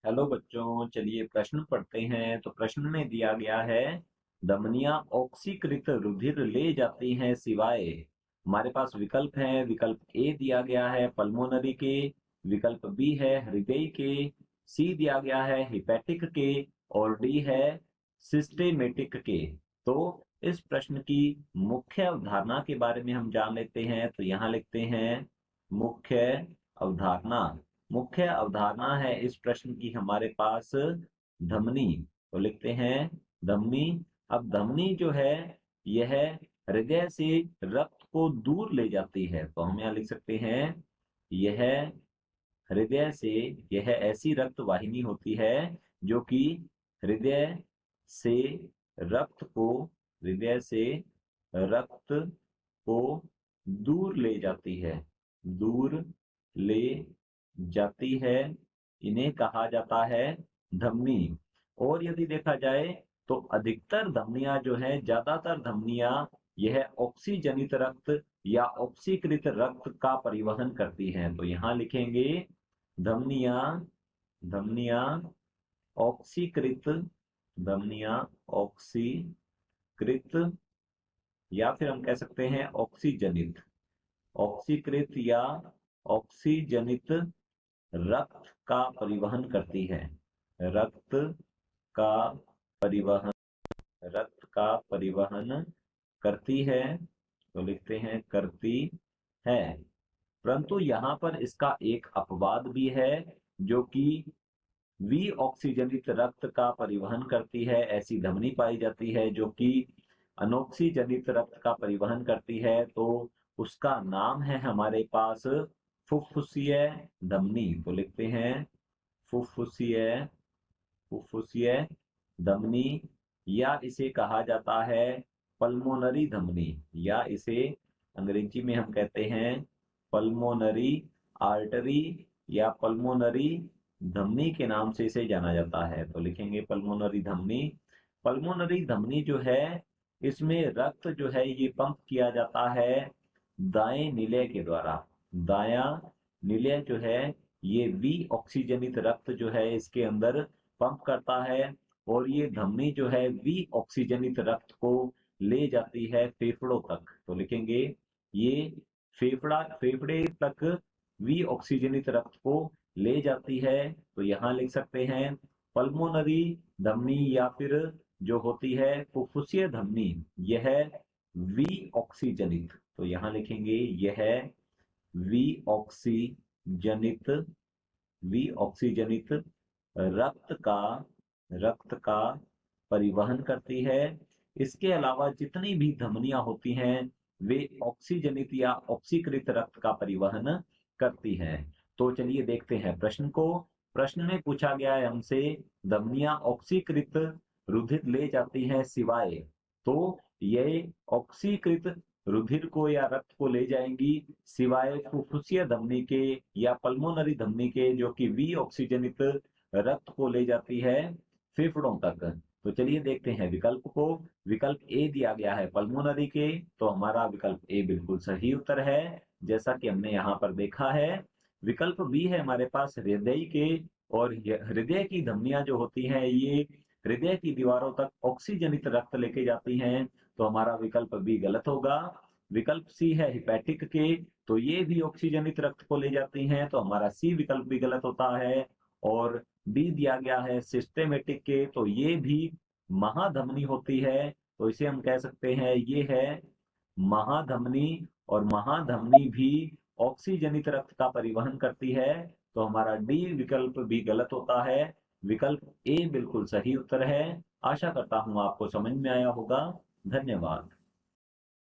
Hello बच्चों, चलिए प्रश्न पढ़ते हैं। तो प्रश्न में दिया गया है, धमनियां ऑक्सीकृत रुधिर ले जाती हैं सिवाय। हमारे पास विकल्प है। विकल्प ए दिया गया है पल्मोनरी के, विकल्प बी है हृदय के, सी दिया गया है हिपैटिक के और डी है सिस्टेमेटिक के। तो इस प्रश्न की मुख्य अवधारणा के बारे में हम जान लेते हैं। तो यहाँ लिखते हैं मुख्य अवधारणा। मुख्य अवधारणा है इस प्रश्न की हमारे पास धमनी। तो लिखते हैं धमनी। अब धमनी जो है यह हृदय से रक्त को दूर ले जाती है। तो हम यहाँ लिख सकते हैं यह हृदय से, यह ऐसी रक्त वाहिनी होती है जो कि हृदय से रक्त को हृदय से रक्त को दूर ले जाती है, दूर ले जाती है। इन्हें कहा जाता है धमनी। और यदि देखा जाए तो अधिकतर धमनियां जो है, ज्यादातर धमनियां यह ऑक्सीजनित रक्त या ऑक्सीकृत रक्त का परिवहन करती हैं। तो यहाँ लिखेंगे धमनियां धमनियां ऑक्सीकृत, धमनियां ऑक्सीकृत, या फिर हम कह सकते हैं ऑक्सीजनित, ऑक्सीकृत या ऑक्सीजनित रक्त का परिवहन करती है। रक्त का परिवहन, रक्त का परिवहन करती है। तो लिखते हैं करती है। परंतु यहाँ पर इसका एक अपवाद भी है, जो कि वी ऑक्सीजनित रक्त का परिवहन करती है। ऐसी धमनी पाई जाती है जो कि अनॉक्सीजनित रक्त का परिवहन करती है। तो उसका नाम है हमारे पास फुफ्फुसीय धमनी। तो लिखते हैं फुफ्फुसीय, फुफ्फुसीय धमनी, या इसे कहा जाता है पल्मोनरी धमनी, या इसे अंग्रेजी में हम कहते हैं पल्मोनरी आर्टरी या पल्मोनरी धमनी के नाम से इसे जाना जाता है। तो लिखेंगे पल्मोनरी धमनी। पल्मोनरी धमनी जो है, इसमें रक्त जो है ये पंप किया जाता है दाएं निलय के द्वारा। दायां निलय जो है ये वी ऑक्सीजनित रक्त जो है इसके अंदर पंप करता है, और ये धमनी जो है वी ऑक्सीजनित रक्त को ले जाती है फेफड़ों तक। तो लिखेंगे ये फेफड़े तक वी ऑक्सीजनित रक्त को ले जाती है। तो यहाँ लिख सकते हैं पल्मोनरी धमनी, या फिर जो होती है फुफ्फुसीय धमनी, यह वी ऑक्सीजनित। तो यहाँ लिखेंगे यह वी ऑक्सीजनित, वी ऑक्सीजनित रक्त का परिवहन करती है। इसके अलावा जितनी भी धमनियां होती हैं वे ऑक्सीजनित या ऑक्सीकृत रक्त का परिवहन करती हैं। तो चलिए देखते हैं प्रश्न को। प्रश्न में पूछा गया है हमसे, धमनियां ऑक्सीकृत रुधिर ले जाती हैं सिवाय। तो ये ऑक्सीकृत रुधिर को या रक्त को ले जाएंगी सिवाय फुफ्फुसीय धमनी के या पल्मोनरी धमनी के, जो कि वी ऑक्सीजनित रक्त को ले जाती है फेफड़ों तक। तो चलिए देखते हैं विकल्प को। विकल्प ए दिया गया है पल्मोनरी के, तो हमारा विकल्प ए बिल्कुल सही उत्तर है, जैसा कि हमने यहाँ पर देखा है। विकल्प बी है हमारे पास हृदय के, और हृदय की धमनियां जो होती हैं ये हृदय की दीवारों तक ऑक्सीजनित रक्त लेके जाती हैं। तो हमारा विकल्प बी गलत होगा। विकल्प सी है हिपैटिक के, तो ये भी ऑक्सीजनित रक्त को ले जाती हैं। तो हमारा सी विकल्प भी गलत होता है। और डी दिया गया है सिस्टेमेटिक के, तो ये भी महाधमनी होती है। तो इसे हम कह सकते हैं ये है महाधमनी, और महाधमनी भी ऑक्सीजनित रक्त का परिवहन करती है। तो हमारा डी विकल्प भी गलत होता है। विकल्प ए बिल्कुल सही उत्तर है। आशा करता हूं आपको समझ में आया होगा। धन्यवाद।